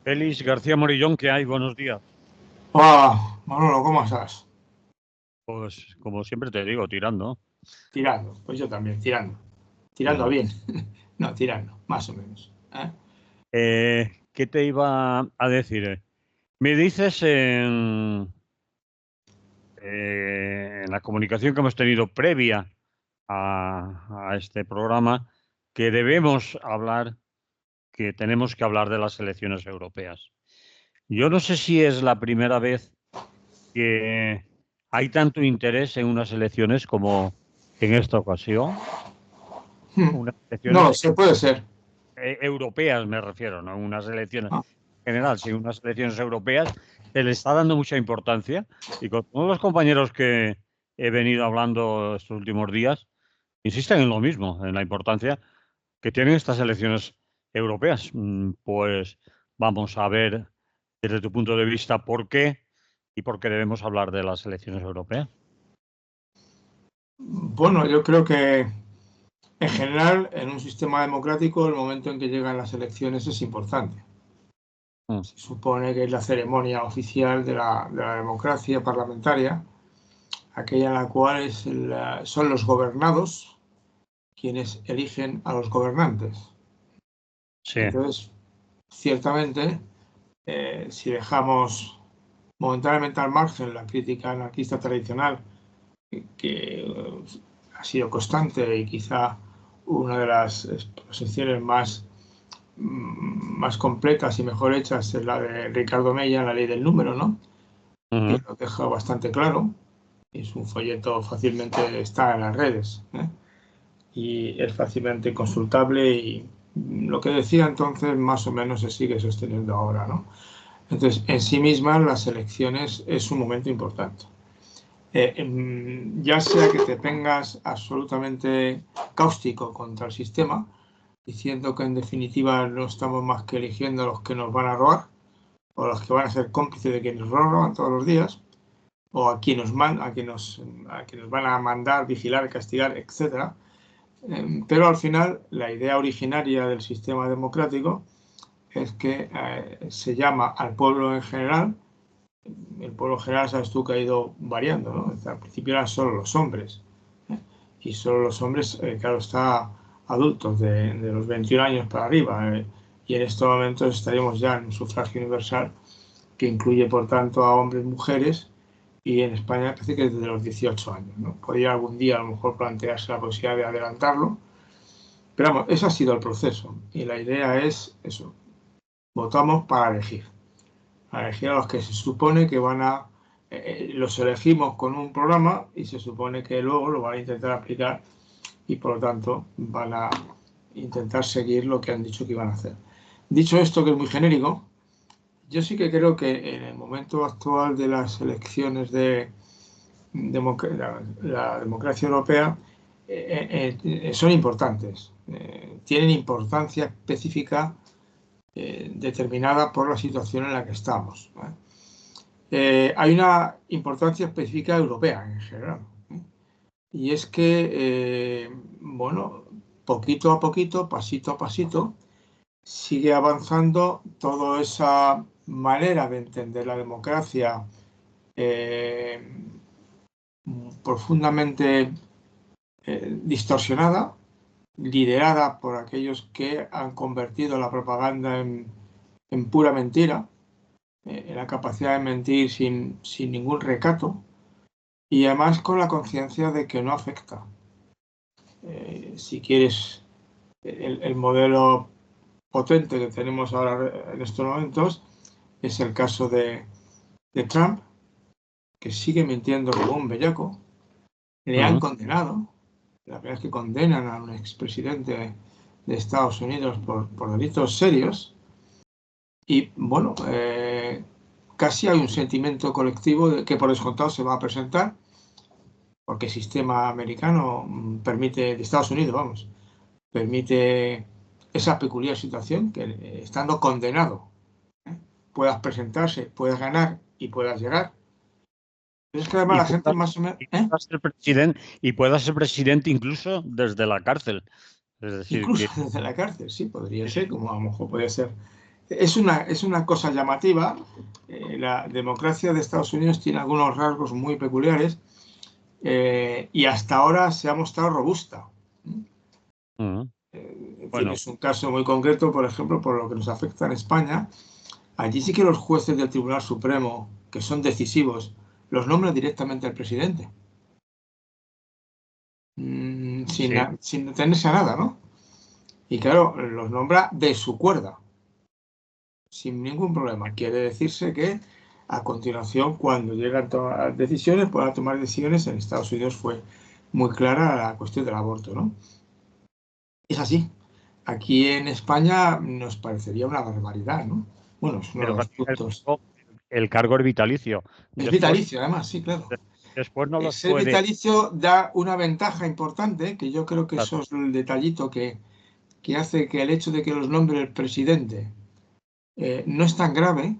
Félix García Morillón, ¿qué hay? Buenos días. Hola, Manolo, ¿cómo estás? Pues como siempre te digo, tirando. Tirando, pues yo también, tirando. Tirando a Ujú. bien. No, tirando, más o menos. ¿Qué te iba a decir? Me dices en la comunicación que hemos tenido previa a este programa que debemos hablar, que tenemos que hablar de las elecciones europeas. Yo no sé si es la primera vez que hay tanto interés en unas elecciones como en esta ocasión. Unas No lo elecciones sé, puede ser. europeas me refiero, no unas elecciones Ah, en general, sino unas elecciones europeas, se le está dando mucha importancia y con todos los compañeros que he venido hablando estos últimos días, insisten en lo mismo, en la importancia que tienen estas elecciones europeas. Pues vamos a ver desde tu punto de vista por qué y por qué debemos hablar de las elecciones europeas. Bueno, yo creo que en general en un sistema democrático el momento en que llegan las elecciones es importante. Mm. Se supone que es la ceremonia oficial de la democracia parlamentaria, aquella en la cual son los gobernados quienes eligen a los gobernantes. Sí, Entonces, ciertamente, si dejamos momentáneamente al margen la crítica anarquista tradicional, que ha sido constante y quizá una de las exposiciones más completas y mejor hechas es la de Ricardo Mella, La ley del número, ¿no? Que ujú, lo deja bastante claro. Es un folleto fácilmente está en las redes, ¿eh? Y es fácilmente consultable y lo que decía entonces más o menos se sigue sosteniendo ahora, ¿no? Entonces, en sí mismas las elecciones es un momento importante. Ya sea que te vengas absolutamente cáustico contra el sistema, diciendo que en definitiva no estamos más que eligiendo a los que nos van a robar, o los que van a ser cómplices de quienes nos roban todos los días, o a quienes nos van a mandar, vigilar, castigar, etcétera. Pero al final, la idea originaria del sistema democrático es que se llama al pueblo en general. El pueblo general, sabes tú que ha ido variando, ¿no? Al principio eran solo los hombres, ¿eh? Y solo los hombres, claro, está adultos de los 21 años para arriba, y en estos momentos estaríamos ya en un sufragio universal que incluye, por tanto, a hombres y mujeres, y en España parece que desde los 18 años, ¿no? Podría algún día a lo mejor plantearse la posibilidad de adelantarlo, pero vamos, ese ha sido el proceso, y la idea es eso, votamos para elegir a los que se supone que los elegimos con un programa y se supone que luego lo van a intentar aplicar y por lo tanto van a intentar seguir lo que han dicho que iban a hacer. Dicho esto, que es muy genérico, yo sí que creo que en el momento actual de las elecciones de la democracia europea son importantes, tienen importancia específica determinada por la situación en la que estamos, ¿eh? Hay una importancia específica europea en general, ¿eh? Y es que, bueno, poquito a poquito, pasito a pasito, sigue avanzando toda esa manera de entender la democracia eh, profundamente distorsionada, liderada por aquellos que han convertido la propaganda en pura mentira, la capacidad de mentir sin ningún recato y además con la conciencia de que no afecta. Si quieres, el modelo potente que tenemos ahora en estos momentos es el caso de Trump, que sigue mintiendo como un bellaco. Le han ujú. condenado, la verdad es que condenan a un expresidente de Estados Unidos por delitos serios y bueno, casi hay un sentimiento colectivo de que por descontado se va a presentar porque el sistema americano permite, de Estados Unidos, vamos, permite esa peculiar situación que estando condenado, ¿eh? Puedas presentarse, puedas ganar y puedas llegar. Pero es que además Y la gente pueda, más o menos, y pueda ser presidente, y pueda ser presidente incluso desde la cárcel. Es decir, incluso que desde la cárcel, sí, podría ser, como a lo mejor puede ser es una cosa llamativa. La democracia de Estados Unidos tiene algunos rasgos muy peculiares y hasta ahora se ha mostrado robusta. Bueno, Tienes un caso muy concreto, por ejemplo, por lo que nos afecta en España. Allí sí que los jueces del Tribunal Supremo, que son decisivos, los nombra directamente el presidente. sí. Sin detenerse a nada, ¿no? Y claro, los nombra de su cuerda, sin ningún problema. Quiere decirse que a continuación, cuando llegan a tomar decisiones, puedan tomar decisiones. En Estados Unidos fue muy clara la cuestión del aborto, ¿no? Es así. Aquí en España nos parecería una barbaridad, ¿no? Bueno, es uno de Pero los puntos. el cargo es vitalicio. Es Después, vitalicio, además, sí, claro. después no los Ser puede. vitalicio da una ventaja importante, que yo creo que eso es el detallito que hace que el hecho de que los nombre el presidente no es tan grave,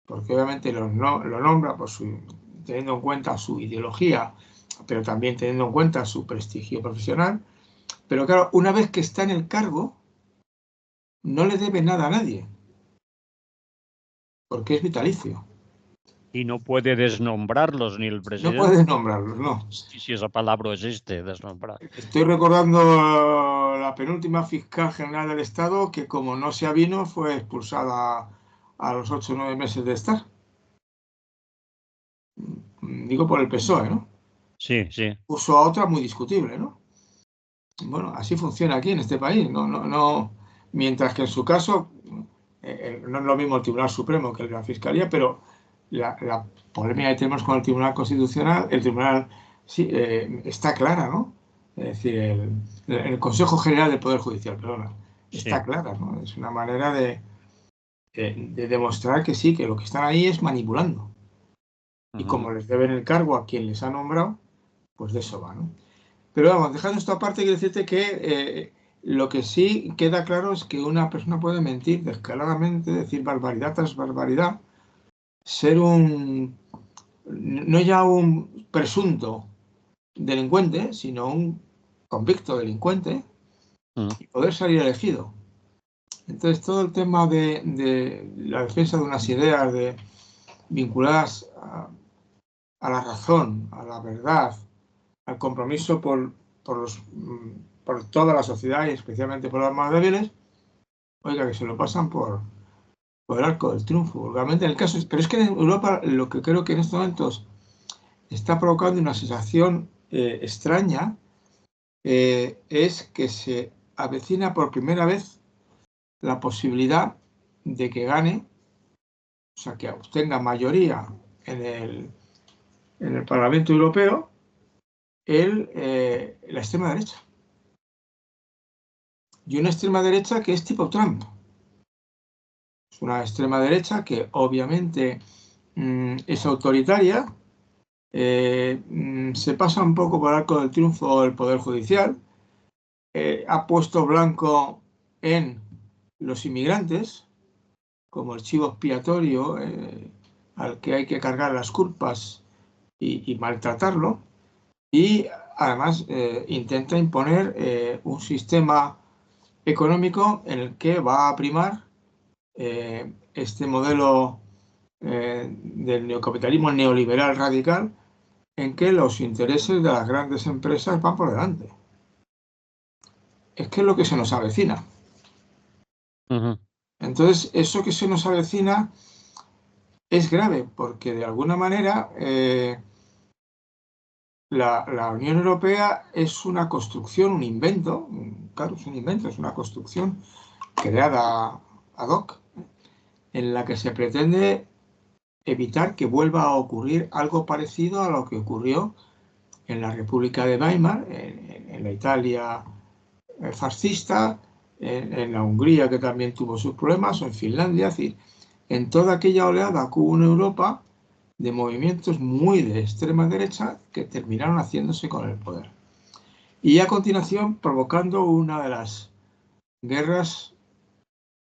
porque obviamente lo nombra teniendo en cuenta su ideología, pero también teniendo en cuenta su prestigio profesional. Pero claro, una vez que está en el cargo, no le debe nada a nadie, porque es vitalicio. Y no puede desnombrarlos ni el No presidente. puedes nombrarlos, no. Si esa palabra existe, desnombrar. Estoy recordando la penúltima fiscal general del Estado que, como no se avino, fue expulsada a los 8 o 9 meses de estar. Digo por el PSOE, ¿no? Sí, sí. Puso a otra muy discutible, ¿no? Bueno, así funciona aquí en este país. No. Mientras que en su caso, no es lo mismo el Tribunal Supremo que la Fiscalía, pero la polémica que tenemos con el Tribunal Constitucional, el Tribunal sí, está clara, ¿no? Es decir, el Consejo General del Poder Judicial, perdona, está Sí. clara, ¿no? Es una manera de demostrar que sí, que lo que están ahí es manipulando. Y como les deben el cargo a quien les ha nombrado, pues de eso va, ¿no? Pero vamos, dejando esto aparte, quiero decirte que lo que sí queda claro es que una persona puede mentir descaradamente, decir barbaridad tras barbaridad, ser no ya un presunto delincuente, sino un convicto delincuente y poder salir elegido. Entonces, todo el tema de la defensa de unas ideas vinculadas a la razón, a la verdad, al compromiso por toda la sociedad y especialmente por los más débiles, oiga, que se lo pasan por el arco del triunfo, vulgarmente en el caso. Pero es que en Europa lo que creo que en estos momentos está provocando una sensación extraña es que se avecina por primera vez la posibilidad de que gane, o sea, que obtenga mayoría en el Parlamento Europeo la extrema derecha. Y una extrema derecha que es tipo Trump. Es una extrema derecha que obviamente es autoritaria, se pasa un poco por el arco del triunfo del Poder Judicial, ha puesto blanco en los inmigrantes como el chivo expiatorio al que hay que cargar las culpas y maltratarlo, y además intenta imponer un sistema económico en el que va a primar este modelo del neocapitalismo neoliberal radical, en que los intereses de las grandes empresas van por delante. Es que es lo que se nos avecina. Entonces, eso que se nos avecina es grave, porque de alguna manera la Unión Europea es una construcción, un invento, claro, es un invento, es una construcción creada ad hoc, en la que se pretende evitar que vuelva a ocurrir algo parecido a lo que ocurrió en la República de Weimar, en la Italia fascista, en la Hungría, que también tuvo sus problemas, o en Finlandia, es decir, en toda aquella oleada que hubo en Europa de movimientos muy de extrema derecha que terminaron haciéndose con el poder. Y a continuación provocando una de las guerras,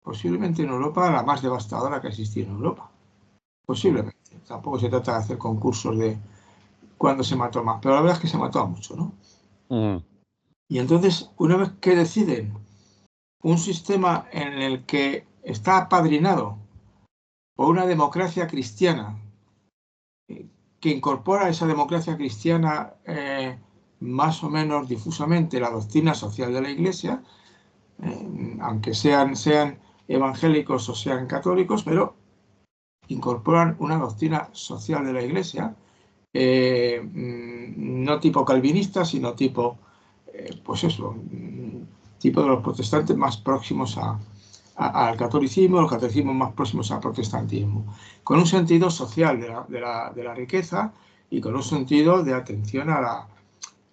posiblemente en Europa, la más devastadora que ha existido en Europa. Posiblemente. Tampoco se trata de hacer concursos de cuándo se mató más, pero la verdad es que se mató a mucho, ¿no? Y entonces, una vez que deciden un sistema en el que está apadrinado por una democracia cristiana que incorpora a esa democracia cristiana más o menos difusamente la doctrina social de la Iglesia, aunque sean evangélicos o sean católicos, pero incorporan una doctrina social de la Iglesia, no tipo calvinista, sino tipo, pues eso, tipo de los protestantes más próximos al catolicismo, los catolicismos más próximos al protestantismo, con un sentido social de la riqueza y con un sentido de atención a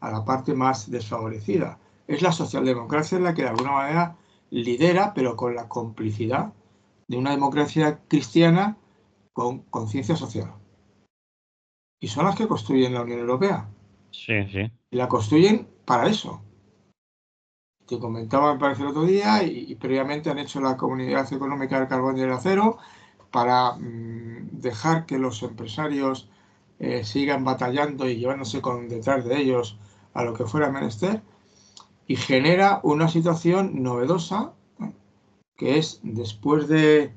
la parte más desfavorecida. Es la socialdemocracia la que de alguna manera lidera, pero con la complicidad de una democracia cristiana con conciencia social. Y son las que construyen la Unión Europea. Sí, sí. Y la construyen para eso. Te comentaba, me parece, el otro día, y previamente han hecho la Comunidad Económica del Carbón y del Acero para dejar que los empresarios sigan batallando y llevándose detrás de ellos a lo que fuera menester, y genera una situación novedosa, que es después de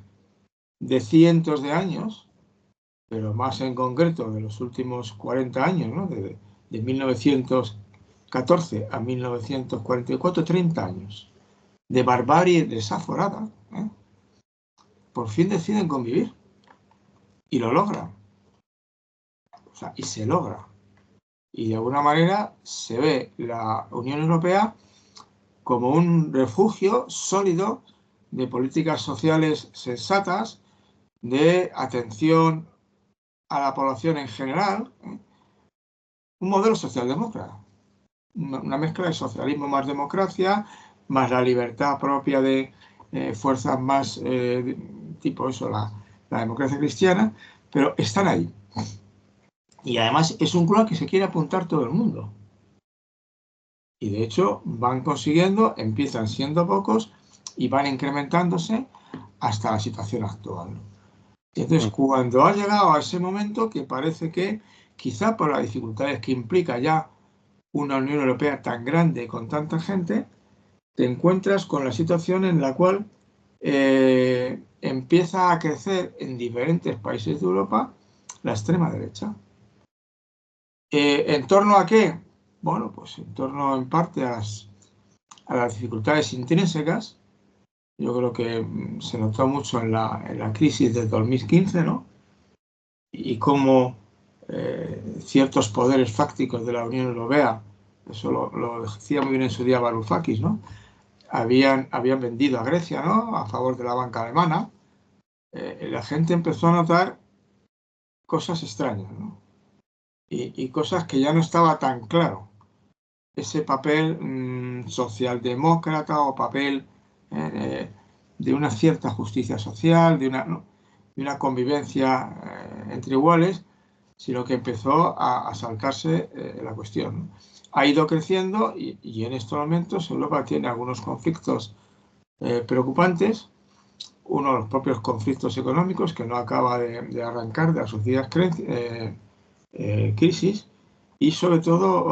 cientos de años, pero más en concreto de los últimos 40 años, ¿no? de 1914 a 1944, 30 años de barbarie desaforada, por fin deciden convivir y lo logran. O sea, y se logra. Y de alguna manera se ve la Unión Europea como un refugio sólido de políticas sociales sensatas, de atención a la población en general, un modelo socialdemócrata, una mezcla de socialismo más democracia, más la libertad propia de fuerzas más tipo eso, la democracia cristiana, pero están ahí. Y además es un club al que se quiere apuntar todo el mundo. Y de hecho van consiguiendo, empiezan siendo pocos y van incrementándose hasta la situación actual. Y entonces cuando ha llegado a ese momento que parece que quizá por las dificultades que implica ya una Unión Europea tan grande con tanta gente, te encuentras con la situación en la cual empieza a crecer en diferentes países de Europa la extrema derecha. ¿En torno a qué? Bueno, pues en torno en parte a las dificultades intrínsecas. Yo creo que se notó mucho en la crisis de 2015, ¿no? Y cómo ciertos poderes fácticos de la Unión Europea, eso lo decía muy bien en su día Varoufakis, ¿no? Habían vendido a Grecia, ¿no? A favor de la banca alemana. La gente empezó a notar cosas extrañas, ¿no? Y cosas que ya no estaba tan claro. Ese papel socialdemócrata o papel de una cierta justicia social, de una convivencia entre iguales, sino que empezó a saltarse la cuestión, ¿no? Ha ido creciendo y en estos momentos Europa tiene algunos conflictos preocupantes. Uno de los propios conflictos económicos que no acaba de arrancar de las sucesivas crisis, y sobre todo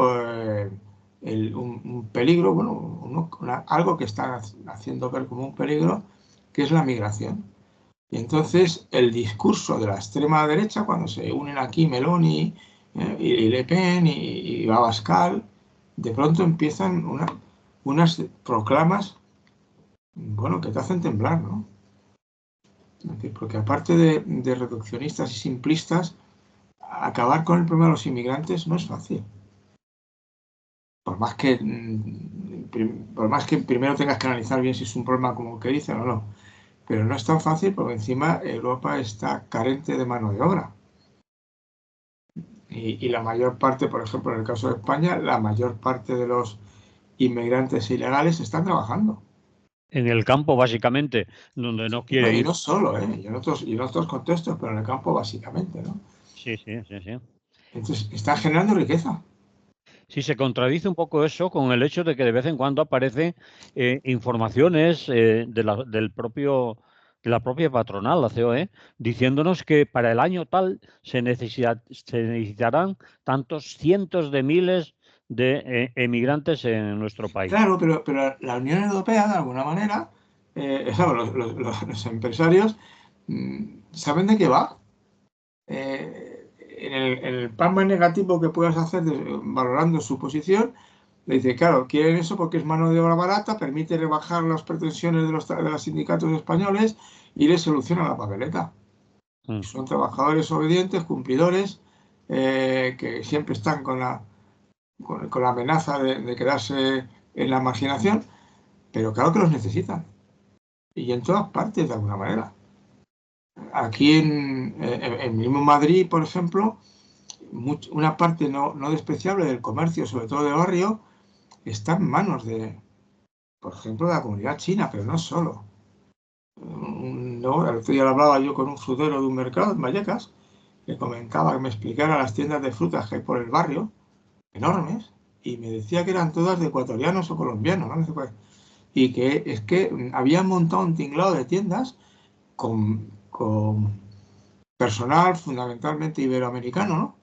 un peligro, bueno, algo que están haciendo ver como un peligro, que es la migración. Y entonces el discurso de la extrema derecha, cuando se unen aquí Meloni y Le Pen y Abascal, de pronto empiezan unas proclamas, bueno, que te hacen temblar, ¿no? Porque aparte de reduccionistas y simplistas, acabar con el problema de los inmigrantes no es fácil. Por más que primero tengas que analizar bien si es un problema como que dicen o no. Pero no es tan fácil porque encima Europa está carente de mano de obra. Y la mayor parte, por ejemplo, en el caso de España, la mayor parte de los inmigrantes ilegales están trabajando. En el campo, básicamente, donde no quiere Y ir. no solo, y en otros contextos, pero en el campo básicamente, ¿no? Sí, sí, sí, sí. Entonces, están generando riqueza. Sí, se contradice un poco eso con el hecho de que de vez en cuando aparecen informaciones de la propia patronal, la COE, diciéndonos que para el año tal se necesitarán tantos cientos de miles de emigrantes en nuestro país. Claro, pero la Unión Europea, de alguna manera, los empresarios saben de qué va. En el pan más negativo que puedas hacer valorando su posición, le dice, claro, quieren eso porque es mano de obra barata, permite rebajar las pretensiones de los sindicatos españoles y les soluciona la papeleta. Son trabajadores obedientes, cumplidores, que siempre están con la amenaza de quedarse en la marginación, pero claro que los necesitan. Y en todas partes, de alguna manera. Aquí en mismo Madrid, por ejemplo, una parte no despreciable del comercio, sobre todo de barrio, está en manos por ejemplo, de la comunidad china, pero no solo. No, el otro día hablaba yo con un frutero de un mercado en Vallecas, que comentaba, que me explicara las tiendas de frutas que hay por el barrio, enormes, y me decía que eran todas de ecuatorianos o colombianos, ¿no? Y que es que habían montado un tinglado de tiendas con personal fundamentalmente iberoamericano, ¿no?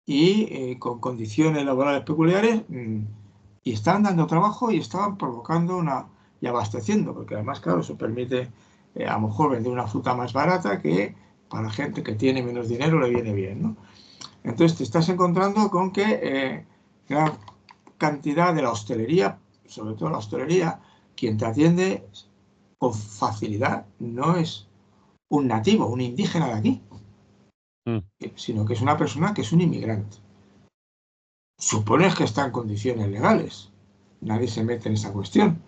Y con condiciones laborales peculiares, y estaban dando trabajo y estaban provocando y abasteciendo, porque además, claro, eso permite a lo mejor vender una fruta más barata que para gente que tiene menos dinero le viene bien, ¿no? Entonces te estás encontrando con que gran cantidad de la hostelería, sobre todo la hostelería, quien te atiende con facilidad no es un nativo, un indígena de aquí, sino que es una persona que es un inmigrante. Supones que está en condiciones legales. Nadie se mete en esa cuestión.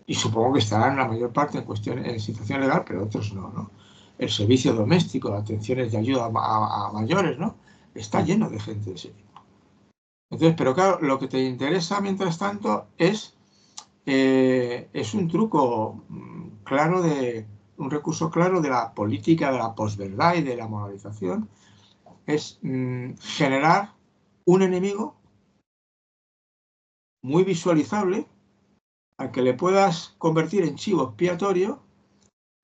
Y supongo que estarán la mayor parte en situación legal, pero otros no, ¿no? El servicio doméstico, atenciones de ayuda a mayores, ¿no? Está lleno de gente de ese tipo. Entonces, pero claro, lo que te interesa mientras tanto es un truco claro un recurso claro de la política de la posverdad y de la moralización, es generar un enemigo muy visualizable al que le puedas convertir en chivo expiatorio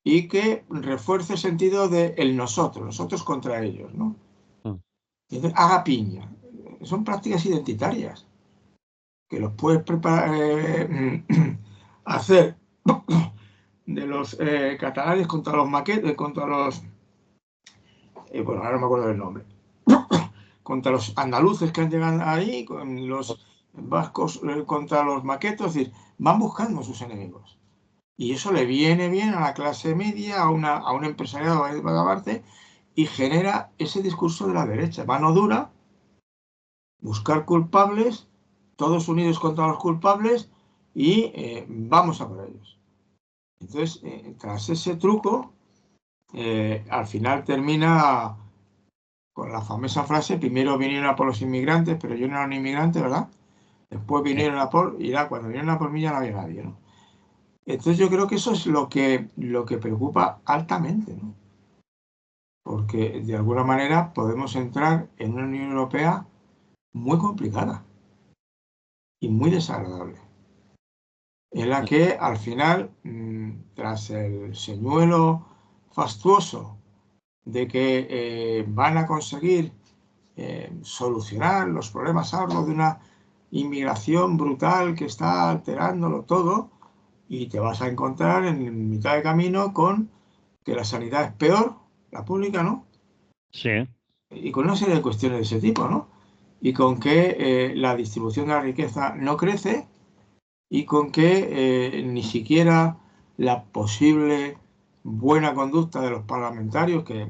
y que refuerce el sentido de el nosotros contra ellos, ¿no? Y entonces haga piña. Son prácticas identitarias que los puedes hacer de los catalanes contra los maquetes, contra los bueno, ahora no me acuerdo del nombre, contra los andaluces que han llegado ahí, con los vascos contra los maquetos, es decir, van buscando sus enemigos. Y eso le viene bien a la clase media, a un empresariado de parte, y genera ese discurso de la derecha, mano dura, buscar culpables, todos unidos contra los culpables, y vamos a por ellos. Entonces, tras ese truco, al final termina con la famosa frase, primero vinieron a por los inmigrantes, pero yo no era un inmigrante, ¿verdad? Después vinieron a por, y cuando vinieron a por mí ya no había nadie, ¿no? Entonces yo creo que eso es lo que preocupa altamente, ¿no? Porque de alguna manera podemos entrar en una Unión Europea muy complicada y muy desagradable, en la que al final, tras el señuelo fastuoso de que van a conseguir solucionar los problemas, hablo de una inmigración brutal que está alterándolo todo, y te vas a encontrar en mitad de camino con que la sanidad es peor, la pública, ¿no? Sí. Y con una serie de cuestiones de ese tipo, ¿no? Y con que la distribución de la riqueza no crece, y con que ni siquiera la posible buena conducta de los parlamentarios, que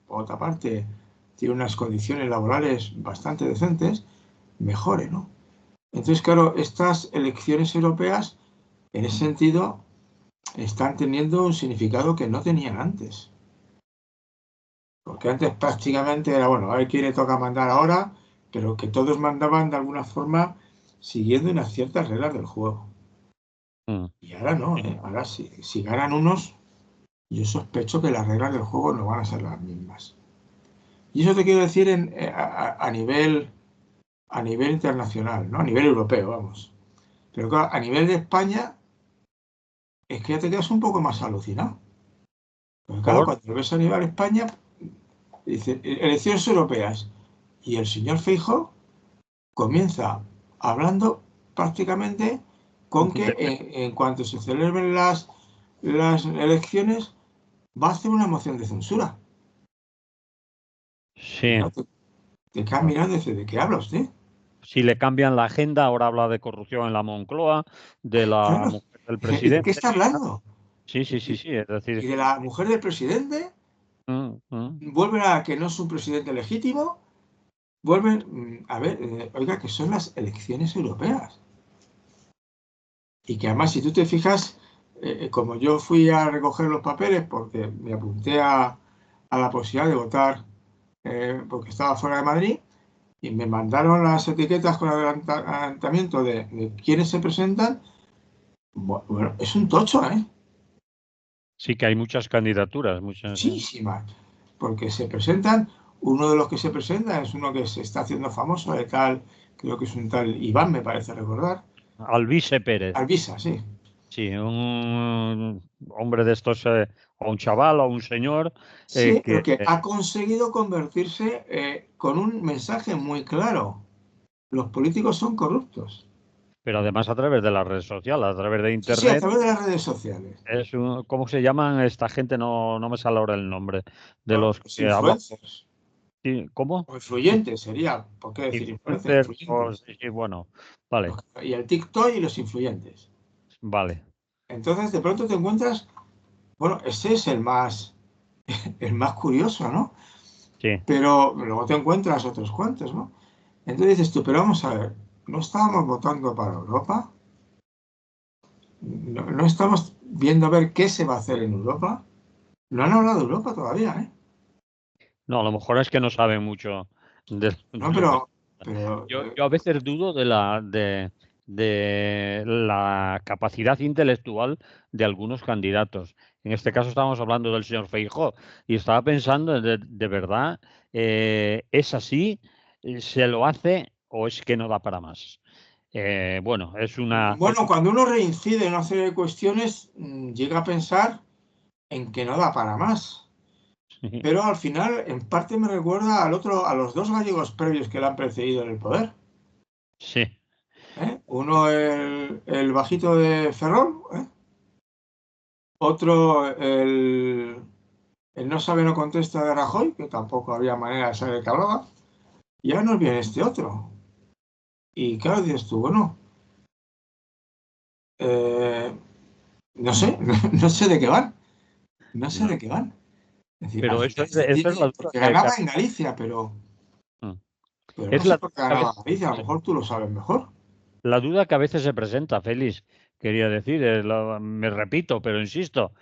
por otra parte tienen unas condiciones laborales bastante decentes, mejore, ¿no? Entonces, claro, estas elecciones europeas, en ese sentido, están teniendo un significado que no tenían antes. Porque antes prácticamente era, bueno, a ver quién le toca mandar ahora, pero que todos mandaban de alguna forma siguiendo unas ciertas reglas del juego. Y ahora no, ¿eh? Ahora si ganan unos, yo sospecho que las reglas del juego no van a ser las mismas. Y eso te quiero decir a nivel internacional, ¿no? A nivel europeo, vamos. Pero claro, a nivel de España, es que ya te quedas un poco más alucinado. Porque claro, cuando ves a nivel de España, dice, elecciones europeas, y el señor Feijóo comienza hablando prácticamente con que en cuanto se celebren las las elecciones, va a hacer una moción de censura. Sí. Te quedas mirando y dices, ¿de qué habla usted? Si le cambian la agenda, ahora habla de corrupción en la Moncloa, de la Claro, mujer del ¿de qué presidente. está hablando? Sí, es Y decir, de la mujer del presidente, vuelven a que no es un presidente legítimo, vuelven, a ver, oiga, que son las elecciones europeas. Y que además, si tú te fijas, como yo fui a recoger los papeles porque me apunté a la posibilidad de votar porque estaba fuera de Madrid, y me mandaron las etiquetas con adelantamiento de quiénes se presentan. Bueno, es un tocho, ¿eh? sí que hay muchas candidaturas, muchas. Muchísimas. Porque se presentan, uno de los que se presenta es uno que se está haciendo famoso, de tal, creo que es un tal Iván, me parece recordar. Alvise Pérez. Alvisa, sí. Sí, un hombre de estos, o un chaval o un señor Sí, pero que. que ha conseguido convertirse con un mensaje muy claro. Los políticos son corruptos. Pero además a través de las redes sociales, a través de Sí, sí, a Internet. través de las redes sociales. ¿Cómo se llaman esta gente? No me sale ahora el nombre. De los Los que hablan. influencers. ¿Cómo? O influyentes sería. ¿Por qué decir influencers? Influencers, Influyentes. sí, bueno, vale, Y el TikTok y los influyentes. vale. Entonces, de pronto te encuentras, bueno, ese es el más curioso, ¿no? Sí. Pero luego te encuentras otros cuantos, ¿no? Entonces dices tú, pero vamos a ver, ¿no estábamos votando para Europa? ¿No estamos viendo a ver qué se va a hacer en Europa? No han hablado de Europa todavía, ¿eh? No, a lo mejor es que no saben mucho No, de lo que. pero Yo a veces dudo de la capacidad intelectual de algunos candidatos. En este caso estamos hablando del señor Feijóo y estaba pensando, de verdad, ¿es así? ¿Se lo hace o es que no da para más? Bueno, es una. bueno, cuando uno reincide en una serie de cuestiones, llega a pensar en que no da para más. Pero al final, en parte me recuerda a los dos gallegos previos que le han precedido en el poder. Sí, Uno el bajito de Ferrol, otro el no sabe no contesta de Rajoy, que tampoco había manera de saber que hablaba, y ahora nos viene este otro. Y claro, dices tú, bueno, eh, no sé, no sé de qué van, no sé no. de qué van. Es decir, Pero eso es la duda porque ganaba en Galicia, mm. pero no Es sé la por qué duda que a ganaba veces Galicia, a lo mejor tú lo sabes mejor. La duda que a veces se presenta, Félix, quería decir, me repito, pero insisto,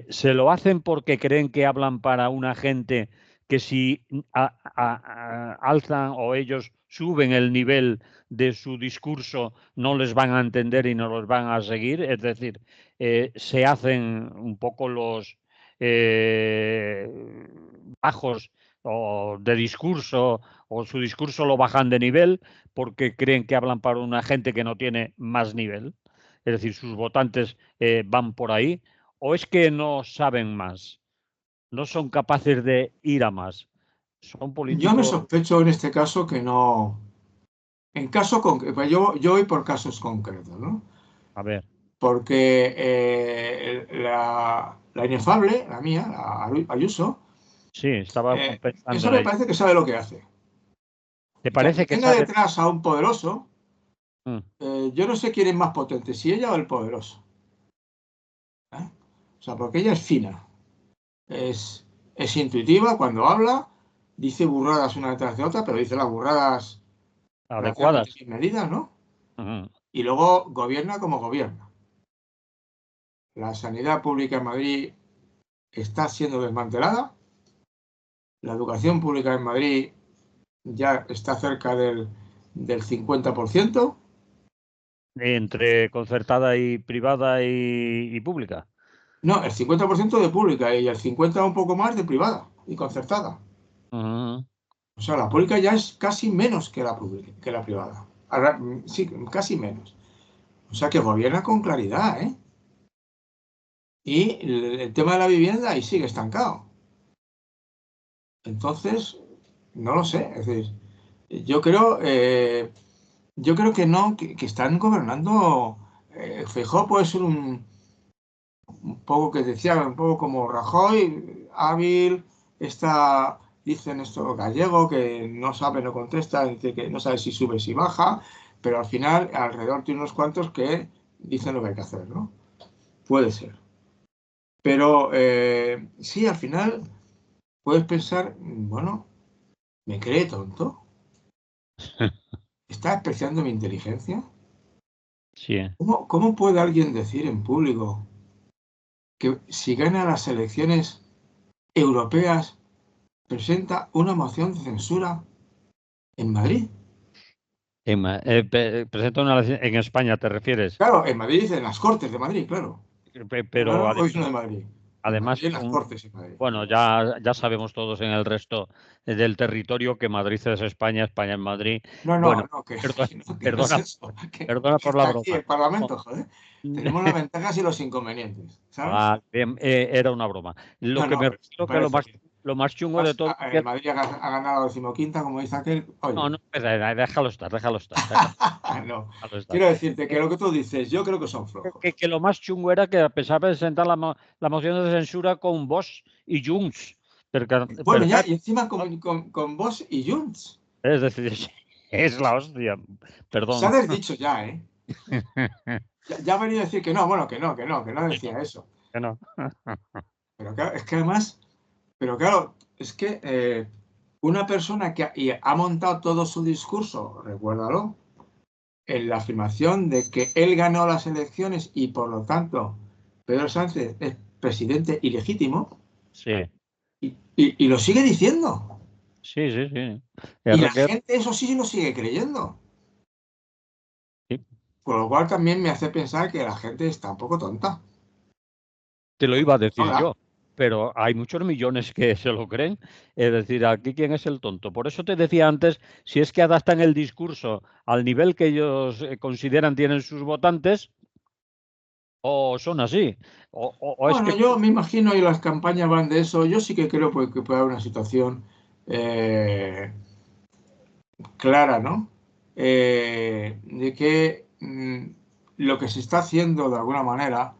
se lo hacen porque creen que hablan para una gente que si alzan o ellos suben el nivel de su discurso no les van a entender y no los van a seguir, es decir, se hacen un poco los eh, bajos o de discurso o su discurso lo bajan de nivel porque creen que hablan para una gente que no tiene más nivel, es decir, sus votantes van por ahí, o es que no saben más, no son capaces de ir a más. Son Yo me políticos. sospecho en este caso que no. En caso concreto, pues yo voy por casos concretos, ¿no? A ver, Porque la inefable, la mía, Ayuso, sí, estaba pensando eso en me ello. parece que sabe lo que hace. ¿Te Y que aunque parece que tenga sabe? detrás a un poderoso, Mm, yo no sé quién es más potente, si ella o el poderoso. ¿Eh? O sea, porque ella es fina, es intuitiva cuando habla, dice burradas una detrás de otra, pero dice las burradas relativamente adecuadas. bien medidas, ¿no? Ujú. Y luego gobierna como gobierna. La sanidad pública en Madrid está siendo desmantelada. La educación pública en Madrid ya está cerca del 50%. Entre concertada y privada y pública. No, el 50% de pública y el 50% un poco más de privada y concertada. Ujú. O sea, la pública ya es casi menos que la pública, que la privada. Ahora, sí, casi menos. O sea que gobierna con claridad, ¿eh? Y el tema de la vivienda ahí sigue estancado. Entonces, no lo sé. Es decir, yo creo, eh, yo creo que no, que están gobernando. Feijóo puede ser un poco que decía, un poco como Rajoy, hábil, dicen esto gallego, que no sabe, no contesta, dice que no sabe si sube, si baja, pero al final alrededor tiene unos cuantos que dicen lo que hay que hacer, ¿no? Puede ser. Pero sí, al final puedes pensar, bueno, ¿me cree tonto? ¿Está despreciando mi inteligencia? Sí. ¿Cómo puede alguien decir en público que si gana las elecciones europeas presenta una moción de censura en Madrid? Presenta en España, ¿te refieres? Claro, en Madrid, en las Cortes de Madrid, claro. No, Pero no, hoy es no de Madrid. En además Madrid, en las Cortes de Madrid. bueno, ya sabemos todos en el resto del territorio que Madrid es España, España es Madrid. No, Bueno, no, perdona, que no es perdona, eso. perdona Que por la está aquí broma. el Parlamento, No. joder. Tenemos las ventajas y los inconvenientes, ¿sabes? Bien, era una broma. Lo No, que no, me pero me refiero que parece bien. lo más chungo de Además, todo es que Madrid ha ganado la decimoquinta, como dice aquel. no, Oye, no, déjalo estar, no. déjalo estar. Quiero decirte que Eh, lo que tú dices, yo creo que son flojos. que lo más chungo era que a pesar de presentar la moción de censura con Vox y Junts, Bueno, ya, claro, y encima con Vox y Junts. es decir, es la hostia, Se ha perdón. desdicho ya, ¿eh? Ya ha venido a decir que no, bueno, que no Que no, decía eso. que no. Pero claro, es que además, pero claro, es que una persona que ha montado todo su discurso, recuérdalo, en la afirmación de que él ganó las elecciones y por lo tanto Pedro Sánchez es presidente ilegítimo, Sí, y lo sigue diciendo. sí, sí, sí. Y la RQ, gente eso sí lo sigue creyendo. sí. Por lo cual también me hace pensar que la gente está un poco tonta. Te lo iba a decir Ahora, yo, pero hay muchos millones que se lo creen. Es decir, aquí quién es el tonto. Por eso te decía antes, si es que adaptan el discurso al nivel que ellos consideran tienen sus votantes, o son así, o es bueno, que yo me imagino y las campañas van de eso. Yo sí que creo que puede haber una situación eh, clara, ¿no? De que lo que se está haciendo de alguna manera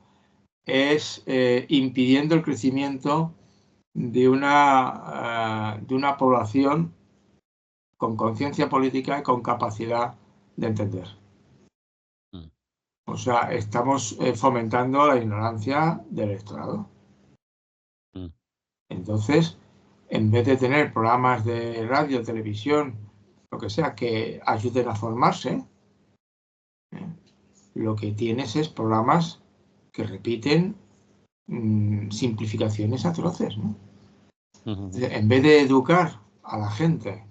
es impidiendo el crecimiento de una población con conciencia política y con capacidad de entender. Mm, O sea, estamos fomentando la ignorancia del electorado. mm, Entonces, en vez de tener programas de radio, televisión, lo que sea, que ayuden a formarse, ¿eh? Lo que tienes es programas que repiten simplificaciones atroces, ¿no? mm, En vez de educar a la gente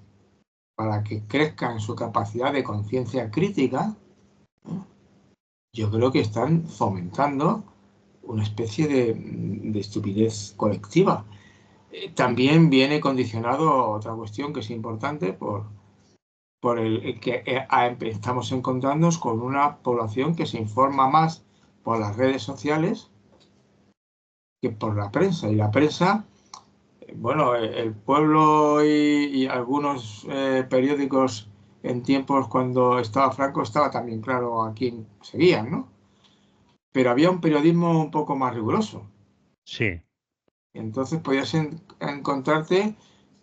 para que crezca en su capacidad de conciencia crítica, ¿eh? Yo creo que están fomentando una especie de estupidez colectiva. También viene condicionado a otra cuestión que es importante por el que estamos encontrándonos con una población que se informa más por las redes sociales que por la prensa. Y la prensa, bueno, el pueblo y algunos periódicos en tiempos cuando estaba Franco estaba también claro a quién seguían, ¿no? Pero había un periodismo un poco más riguroso. sí. Entonces podías encontrarte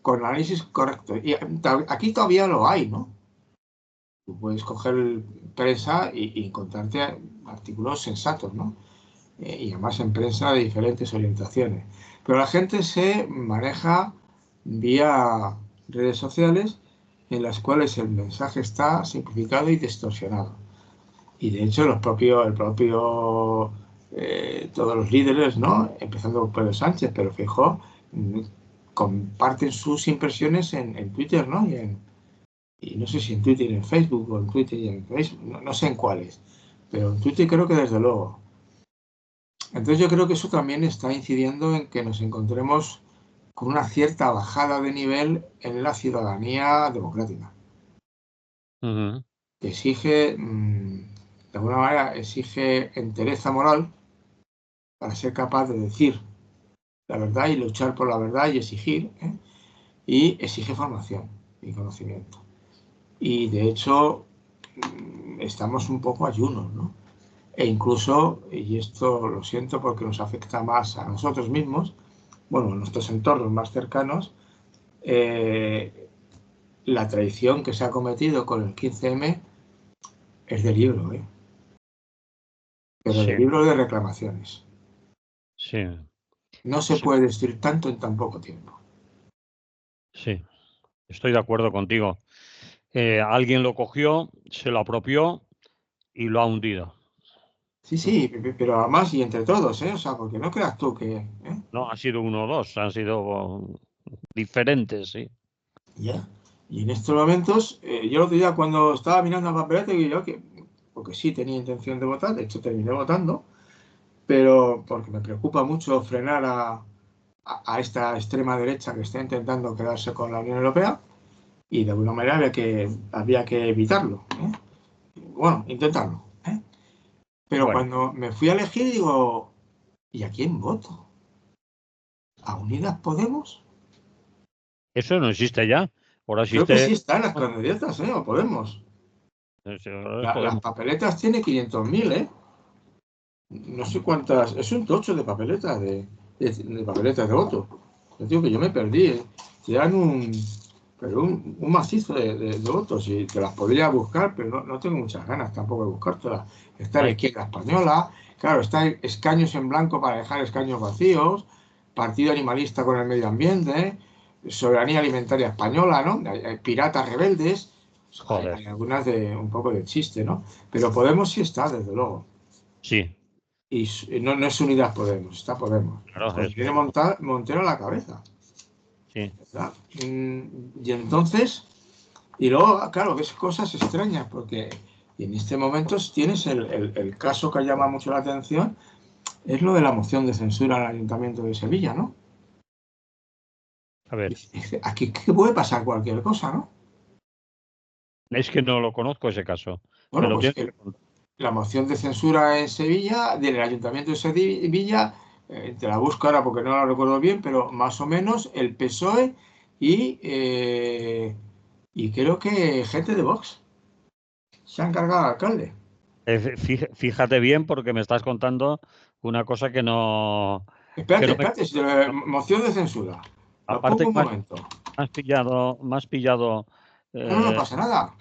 con análisis correctos. Y aquí todavía lo hay, ¿no? Tú puedes coger prensa y encontrarte artículos sensatos, ¿no? Y además en prensa de diferentes orientaciones. Pero la gente se maneja vía redes sociales en las cuales el mensaje está simplificado y distorsionado. Y de hecho todos los líderes, ¿no? Empezando por Pedro Sánchez, pero Feijóo, comparten sus impresiones en Twitter, ¿no? Y no sé si en Twitter y en Facebook o en Twitter y en Facebook, no sé en cuáles, pero en Twitter creo que desde luego. Entonces yo creo que eso también está incidiendo en que nos encontremos con una cierta bajada de nivel en la ciudadanía democrática, Ujú, que exige, de alguna manera, exige entereza moral para ser capaz de decir la verdad y luchar por la verdad y exigir, ¿eh? Y exige formación y conocimiento. Y de hecho estamos un poco ayunos, ¿no? E incluso, y esto lo siento porque nos afecta más a nosotros mismos, bueno, a nuestros entornos más cercanos, la traición que se ha cometido con el 15M es de libro, pero de Sí, libro de reclamaciones. sí, No se sí, puede decir tanto en tan poco tiempo. sí. Estoy de acuerdo contigo. Alguien lo cogió, se lo apropió y lo ha hundido. Sí, sí, pero además y entre todos, O sea, porque no creas tú que... No, ha sido uno o dos, han sido diferentes, sí. Ya. Y en estos momentos, yo el otro día cuando estaba mirando la papeleta, digo yo que, porque sí tenía intención de votar, de hecho terminé votando, pero porque me preocupa mucho frenar a esta extrema derecha que está intentando quedarse con la Unión Europea y de alguna manera había que evitarlo. Bueno, intentarlo. Pero Bueno, cuando me fui a elegir, digo, ¿y a quién voto? ¿A Unidas Podemos? eso no existe ya. Ahora Creo que sí existe. están las candidatas, o Podemos. Las Podemos. papeletas tiene 500.000, No sé cuántas, es un tocho de papeletas, de papeletas de voto. Yo digo que yo me perdí, Te dan un macizo de votos y te las podría buscar, pero no tengo muchas ganas tampoco de buscártelas. Está la Hay, izquierda española, claro, está escaños en blanco para dejar escaños vacíos, partido animalista con el medio ambiente, soberanía alimentaria española, ¿no? Hay piratas rebeldes, joder, hay algunas de un poco de chiste, ¿no? Pero Podemos sí está, desde luego. sí, Y no es Unidas Podemos, está Podemos. claro, Con es Irene Podemos. Montero a la cabeza. Sí. Y entonces, y luego, claro, ves cosas extrañas, porque en este momento tienes el caso que llama mucho la atención, es lo de la moción de censura al Ayuntamiento de Sevilla, ¿no? A ver, Aquí que puede pasar cualquier cosa, ¿no? es que no lo conozco ese caso. Me Bueno, lo pues tienes que contar. la moción de censura en Sevilla, del Ayuntamiento de Sevilla, te la busco ahora porque no la recuerdo bien, pero más o menos el PSOE y creo que gente de Vox se han cargado al alcalde. Fíjate bien porque me estás contando una cosa que Espérate, no me. espérate, moción de censura. Lo Aparte pongo que un momento. me has pillado No, no, no eh, pasa nada.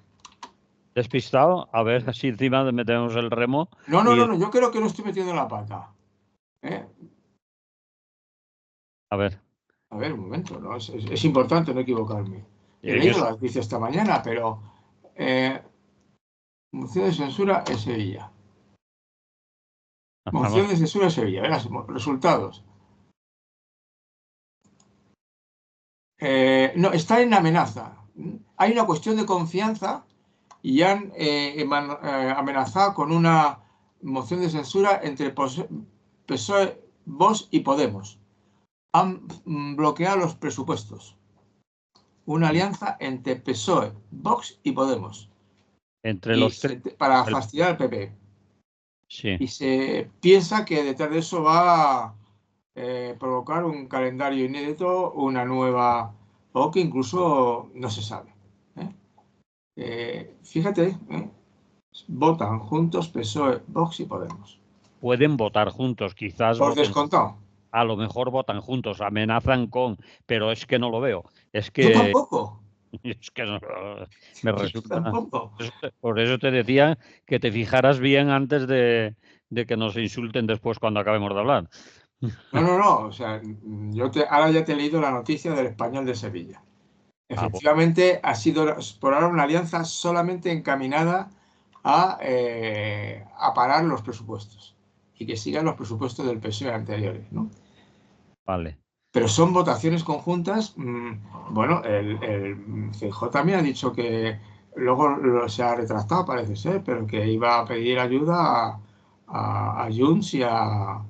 despistado, a ver si encima metemos el remo No, no, no, y no, yo creo que no estoy metiendo la pata. ¿eh? a ver, A ver, un momento, ¿no? Es importante no equivocarme. He yo leído sé. las noticias esta mañana, pero eh, moción de censura en Sevilla. Moción de censura en Sevilla. Verás, resultados. No, está en amenaza. Hay una cuestión de confianza y han amenazado con una moción de censura entre PSOE, Vox y Podemos. Han bloqueado los presupuestos. Una alianza entre PSOE, Vox y Podemos. Entre los tres, Para el- fastidiar al PP. sí, Y se piensa que detrás de eso va a provocar un calendario inédito, una nueva, o que incluso no se sabe. Fíjate, votan juntos PSOE, Vox y Podemos. pueden votar juntos, quizás Por voten, descontado. a lo mejor votan juntos, amenazan con, pero es que no lo veo. Es Yo que, tampoco. es que me Yo resulta. tampoco. Por eso te decía que te fijaras bien antes de que nos insulten después cuando acabemos de hablar. No, no, no. O sea, ahora ya te he leído la noticia del Español de Sevilla. Ah, pues, Efectivamente, ha sido por ahora una alianza solamente encaminada a parar los presupuestos y que sigan los presupuestos del PSOE anteriores, ¿no? vale. Pero son votaciones conjuntas. Bueno, el CJ también ha dicho que luego se ha retractado, parece ser, pero que iba a pedir ayuda a Junts y a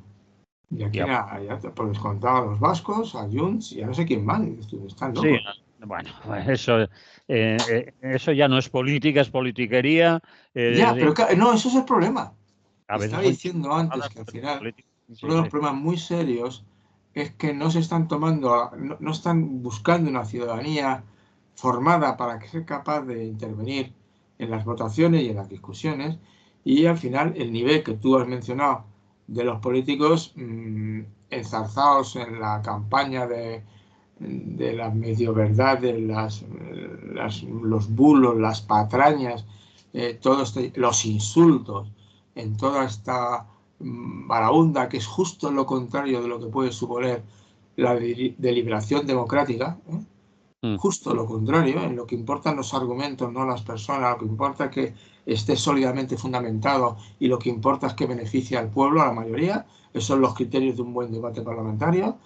quién, Ya. por descontado a los vascos, a Junts y a no sé quién más. Están Sí, locos. bueno, eso ya no es política, es politiquería. Ya, pero Sí, no, eso es el problema. a veces Estaba son diciendo antes chorradas, que al pero final política. uno Sí, de los sí. problemas muy serios es que no se están tomando, no están buscando una ciudadanía formada para que sea capaz de intervenir en las votaciones y en las discusiones y al final el nivel que tú has mencionado de los políticos enzarzados en la campaña de la medio verdad, de los bulos, las patrañas, los insultos, en toda esta barahunda que es justo lo contrario de lo que puede suponer la deliberación democrática, justo lo contrario, en lo que importan los argumentos, no las personas, lo que importa es que esté sólidamente fundamentado y lo que importa es que beneficie al pueblo, a la mayoría. Esos son los criterios de un buen debate parlamentario.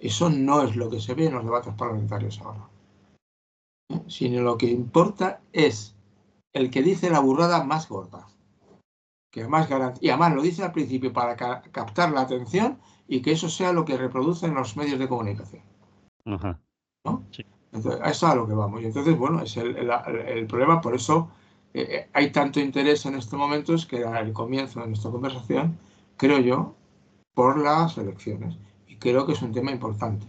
Eso no es lo que se ve en los debates parlamentarios ahora. Sino lo que importa es el que dice la burrada más gorda. Que además y además lo dice al principio para captar la atención y que eso sea lo que reproducen los medios de comunicación. Ajá. ¿No? Sí. Entonces, a eso es a lo que vamos. Y entonces, bueno, es el problema, por eso hay tanto interés en estos momentos, que era el comienzo de nuestra conversación, creo yo, por las elecciones. Y creo que es un tema importante.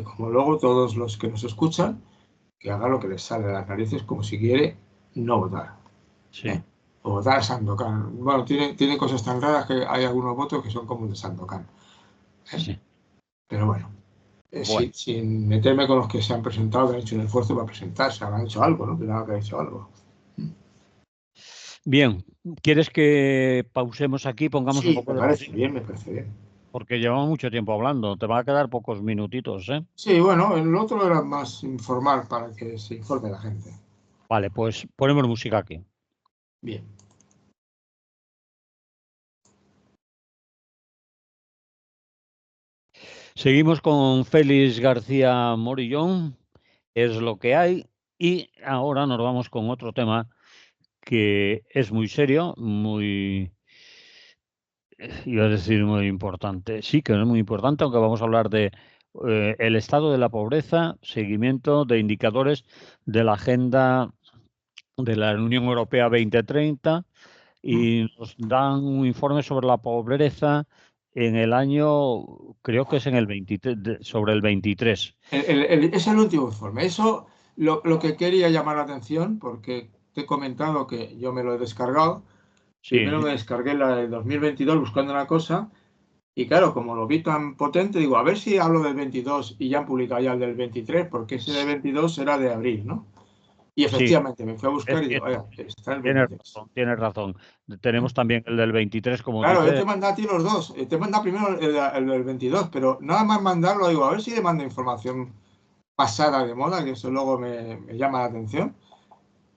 Como luego todos los que nos escuchan, que haga lo que les sale de las narices, como si quiere no votar. Sí. O votar a Sandokan. Bueno, tiene cosas tan raras que hay algunos votos que son como de Sandokan. Sí. Pero bueno, Bueno. sin meterme con los que se han presentado, que han hecho un esfuerzo para presentarse, habrán hecho algo, ¿no? Que han hecho algo. Bien, ¿quieres que pausemos aquí, pongamos un Sí, poco me de parece música? bien, me parece bien. Porque llevamos mucho tiempo hablando, te van a quedar pocos minutitos, ¿eh? Sí, bueno, el otro era más informal para que se informe la gente. Vale, pues ponemos música aquí. Bien. Seguimos con Félix García Morillón, es lo que hay, y ahora nos vamos con otro tema que es muy serio, muy, iba a decir muy importante. Sí, que es muy importante, aunque vamos a hablar de el estado de la pobreza, seguimiento de indicadores de la Agenda de la Unión Europea 2030 y nos dan un informe sobre la pobreza en el año, creo que es en el 23, sobre el 23. Es el último informe. Eso lo que quería llamar la atención, porque te he comentado que yo me lo he descargado. Primero Sí, me descargué la de 2022 buscando una cosa. Y claro, como lo vi tan potente, digo, a ver si hablo del 22 y ya han publicado ya el del 23, porque ese de 22 era de abril, ¿no? Y sí, efectivamente me fui a es buscar y digo, cierto. oiga, está el Tienes 23. razón, tienes razón. Tenemos también el del 23, como Claro, yo te dice. mando a ti los dos. Te manda primero el del 22, pero nada más mandarlo, digo, a ver si le manda información pasada de moda, que eso luego me llama la atención.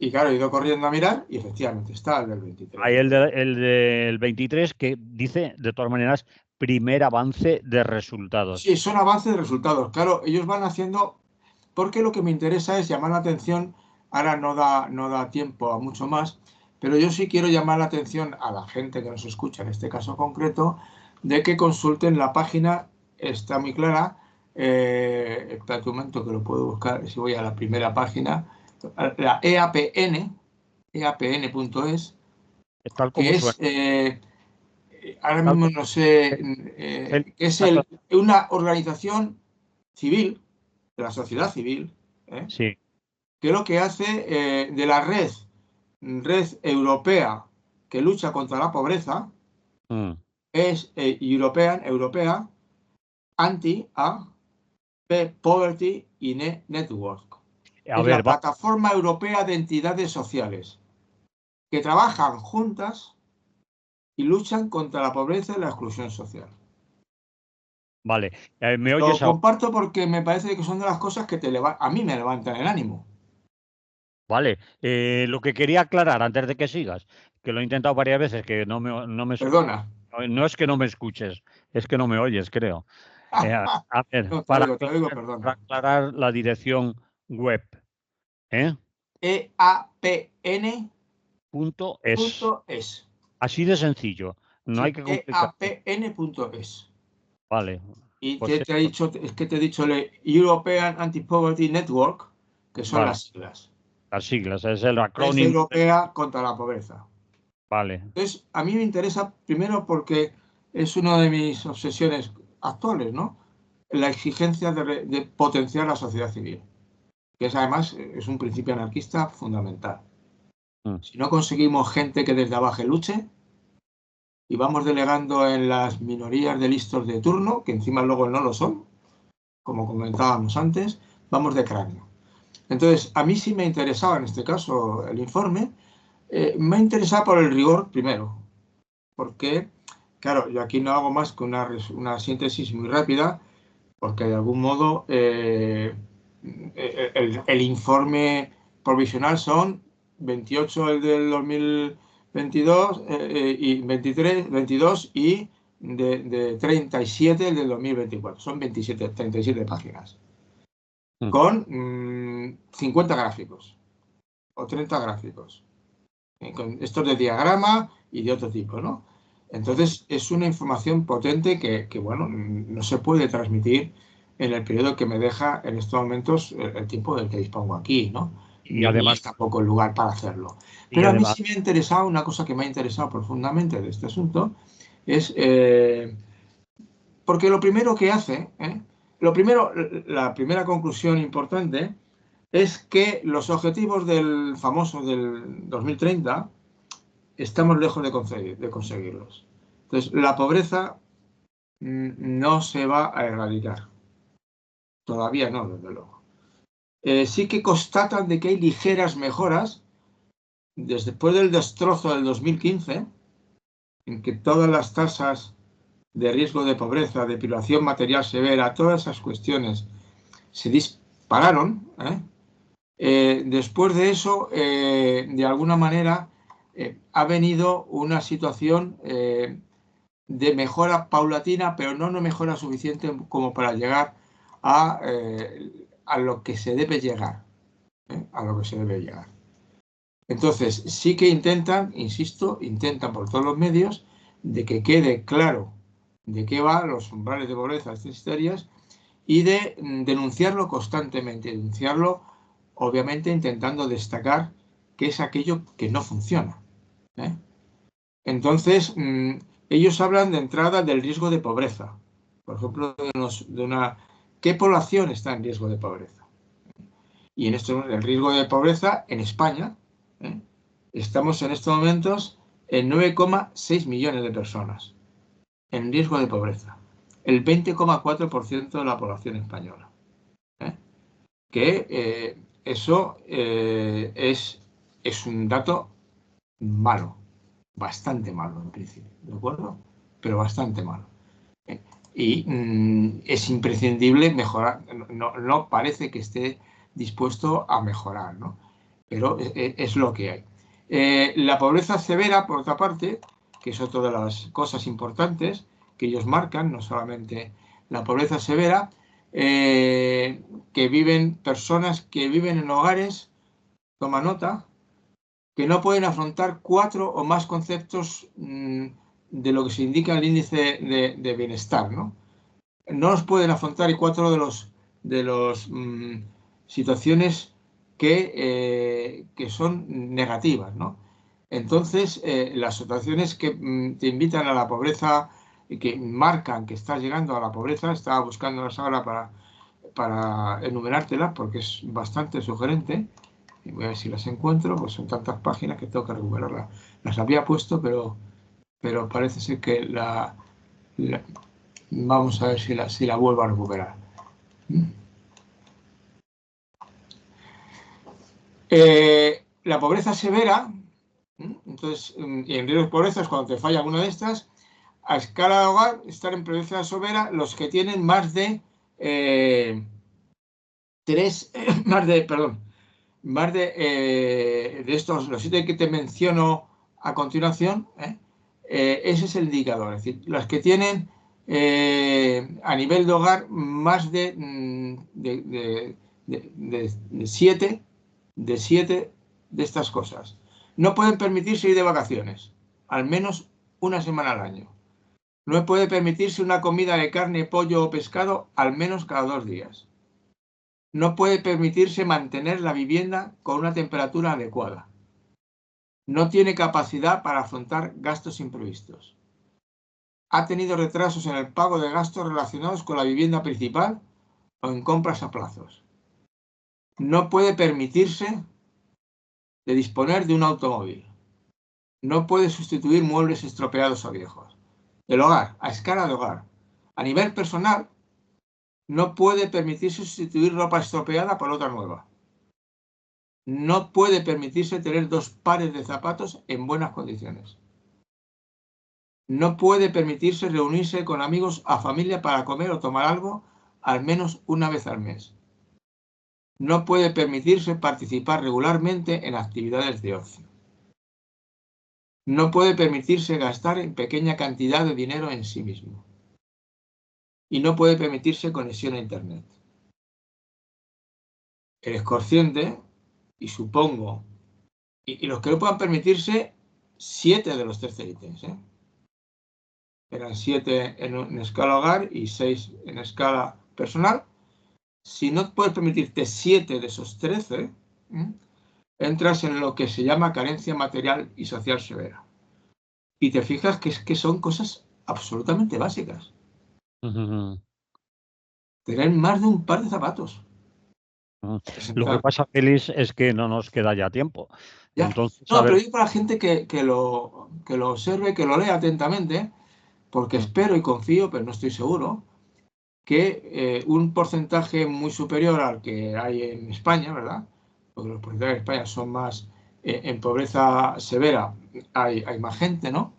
Y claro, he ido corriendo a mirar y efectivamente está el del 23. Hay el del 23 que dice, de todas maneras, primer avance de resultados. Sí, son avances de resultados. Claro, ellos van haciendo, porque lo que me interesa es llamar la atención, ahora no da tiempo a mucho más, pero yo sí quiero llamar la atención a la gente que nos escucha, en este caso concreto, de que consulten la página, está muy clara. Espera un momento que lo puedo buscar, si voy a la primera página, la eapn.es, Tal que como es, suena. ahora Tal mismo como no sé, es una organización civil, de la sociedad civil, Sí. que lo que hace de la red europea que lucha contra la pobreza, Mm. es Europea Anti-Poverty Network. A Es ver, la plataforma europea de entidades sociales que trabajan juntas y luchan contra la pobreza y la exclusión social. vale. ¿Me Lo oyes ahora? comparto porque me parece que son de las cosas que a mí me levantan el ánimo. Vale. Lo que quería aclarar antes de que sigas, que lo he intentado varias veces, que Perdona. no es que no me escuches, es que no me oyes, creo. A ver, No, te oigo, perdona. para aclarar la dirección web, ¿eh? EAPN.es. .es. Así de sencillo. No hay Sí, que complicar. EAPN.es. Vale. Y Pues te he dicho, es que te he dicho el European Anti-Poverty Network, que son vale. las siglas. Las siglas, es el Red acrónimo. Europea contra la Pobreza. Vale. Entonces, a mí me interesa primero porque es una de mis obsesiones actuales, ¿no? La exigencia de potenciar la sociedad civil, que es además es un principio anarquista fundamental. Si no conseguimos gente que desde abajo luche y vamos delegando en las minorías de listos de turno, que encima luego no lo son, como comentábamos antes, vamos de cráneo. Entonces, a mí sí me interesaba en este caso el informe. Me ha interesado por el rigor, primero, porque, claro, yo aquí no hago más que una síntesis muy rápida, porque de algún modo el informe provisional son 28 el del 2022 y 23, 22 y de 37 el del 2024. Son 37 páginas. Con 50 gráficos o 30 gráficos. Con estos de diagrama y de otro tipo, ¿no? Entonces, es una información potente que, bueno, no se puede transmitir en el periodo que me deja en estos momentos el tiempo del que dispongo aquí, ¿no? Y además, es tampoco el lugar para hacerlo. Pero a mí sí me ha interesado, una cosa que me ha interesado profundamente de este asunto, es porque lo primero que hace, la primera conclusión importante es que los objetivos del famoso del 2030 estamos lejos de conseguirlos. Entonces, la pobreza no se va a erradicar. Todavía no, desde luego. Sí que constatan de que hay ligeras mejoras después del destrozo del 2015, en que todas las tasas de riesgo de pobreza, de privación material severa, todas esas cuestiones se dispararon. Después de eso, de alguna manera, ha venido una situación de mejora paulatina, pero no una mejora suficiente como para llegar a lo que se debe llegar. A lo que se debe llegar. Entonces, sí que intentan, insisto, intentan por todos los medios de que quede claro de qué va los umbrales de pobreza, estas historias, y de denunciarlo constantemente, denunciarlo, obviamente intentando destacar qué es aquello que no funciona. Entonces, ellos hablan de entrada del riesgo de pobreza. Por ejemplo, ¿qué población está en riesgo de pobreza? Y en el riesgo de pobreza en España, estamos en estos momentos en 9,6 millones de personas en riesgo de pobreza. El 20,4% de la población española. Que eso es un dato malo, bastante malo en principio, ¿de acuerdo? Pero bastante malo. Y es imprescindible mejorar, no parece que esté dispuesto a mejorar, ¿no? Pero es lo que hay. La pobreza severa, por otra parte, que es otra de las cosas importantes que ellos marcan, no solamente la pobreza severa, que viven personas que viven en hogares, toma nota, que no pueden afrontar 4 o más conceptos de lo que se indica en el índice de bienestar, ¿no? No los pueden afrontar y 4 de los situaciones que son negativas, ¿no? Entonces, las situaciones que te invitan a la pobreza y que marcan que estás llegando a la pobreza, estaba buscándolas ahora para enumerártelas porque es bastante sugerente. Y voy a ver si las encuentro, pues son tantas páginas que tengo que recuperarlas. Las había puesto, pero parece ser que vamos a ver si la vuelvo a recuperar. La pobreza severa, entonces, y en riesgo de pobreza es cuando te falla alguna de estas. A escala de hogar, están en pobreza severa los que tienen más de de estos, los 7 que te menciono a continuación, ese es el indicador. Es decir, los que tienen a nivel de hogar más de 7 de estas cosas. No pueden permitirse ir de vacaciones, al menos una semana al año. No puede permitirse una comida de carne, pollo o pescado al menos cada 2 días. No puede permitirse mantener la vivienda con una temperatura adecuada. No tiene capacidad para afrontar gastos imprevistos. Ha tenido retrasos en el pago de gastos relacionados con la vivienda principal o en compras a plazos. No puede permitirse de disponer de un automóvil. No puede sustituir muebles estropeados o viejos. El hogar, a escala de hogar. A nivel personal, no puede permitirse sustituir ropa estropeada por otra nueva. No puede permitirse tener 2 pares de zapatos en buenas condiciones. No puede permitirse reunirse con amigos o familia para comer o tomar algo al menos una vez al mes. No puede permitirse participar regularmente en actividades de ocio. No puede permitirse gastar en pequeña cantidad de dinero en sí mismo. Y no puede permitirse conexión a Internet. Eres consciente, y supongo, y los que no puedan permitirse, 7 de los 13 ítems, ¿eh? Eran 7 en escala hogar y 6 en escala personal. Si no puedes permitirte 7 de esos 13, entras en lo que se llama carencia material y social severa. Y te fijas que son cosas absolutamente básicas. Tener más de un par de zapatos. Lo que pasa, Félix, es que no nos queda ya tiempo. Ya. Entonces, no, pero digo para la gente que lo observe, que lo lea atentamente, porque espero y confío, pero no estoy seguro, que un porcentaje muy superior al que hay en España, ¿verdad? Porque los porcentajes en España son más en pobreza severa, hay más gente, ¿no?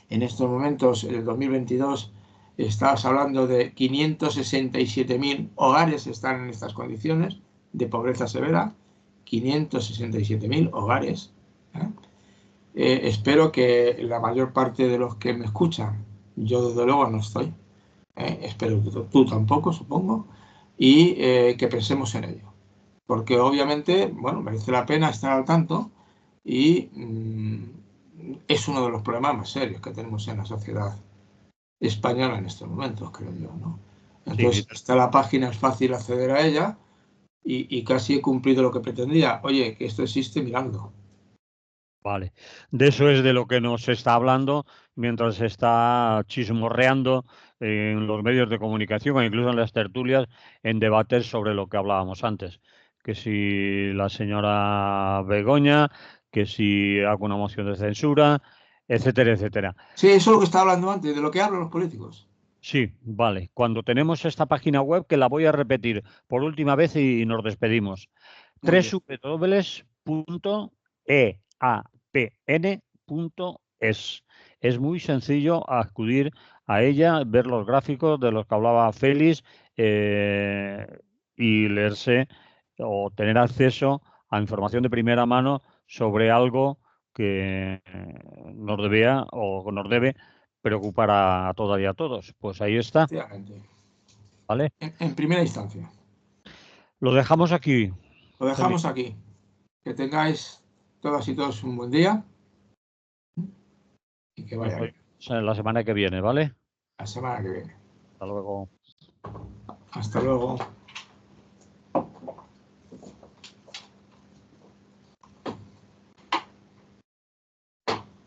En estos momentos, en el 2022, estabas hablando de 567.000 hogares están en estas condiciones de pobreza severa. 567.000 hogares. Espero que la mayor parte de los que me escuchan, yo desde luego no estoy, espero que tú tampoco, supongo, y que pensemos en ello. Porque obviamente, bueno, merece la pena estar al tanto y es uno de los problemas más serios que tenemos en la sociedad española en estos momentos, creo yo, ¿no? Entonces, sí. está la página, es fácil acceder a ella y casi he cumplido lo que pretendía. Oye, que esto existe, miradlo. Vale, de eso es de lo que nos está hablando mientras se está chismorreando en los medios de comunicación o incluso en las tertulias en debates sobre lo que hablábamos antes. Que si la señora Begoña, que si alguna moción de censura, etcétera, etcétera. Sí, eso es lo que estaba hablando antes, de lo que hablan los políticos. Sí, vale. Cuando tenemos esta página web, que la voy a repetir por última vez y nos despedimos. www.eapn.es. Es muy sencillo acudir a ella, ver los gráficos de los que hablaba Félix y leerse o tener acceso a información de primera mano sobre algo que nos debía o nos debe preocupar a todas y a todos. Pues ahí está, ¿vale? En primera instancia. Lo dejamos aquí. Lo dejamos aquí. Que tengáis todas y todos un buen día y que vaya bien. La semana que viene, ¿vale? La semana que viene. Hasta luego. Hasta luego.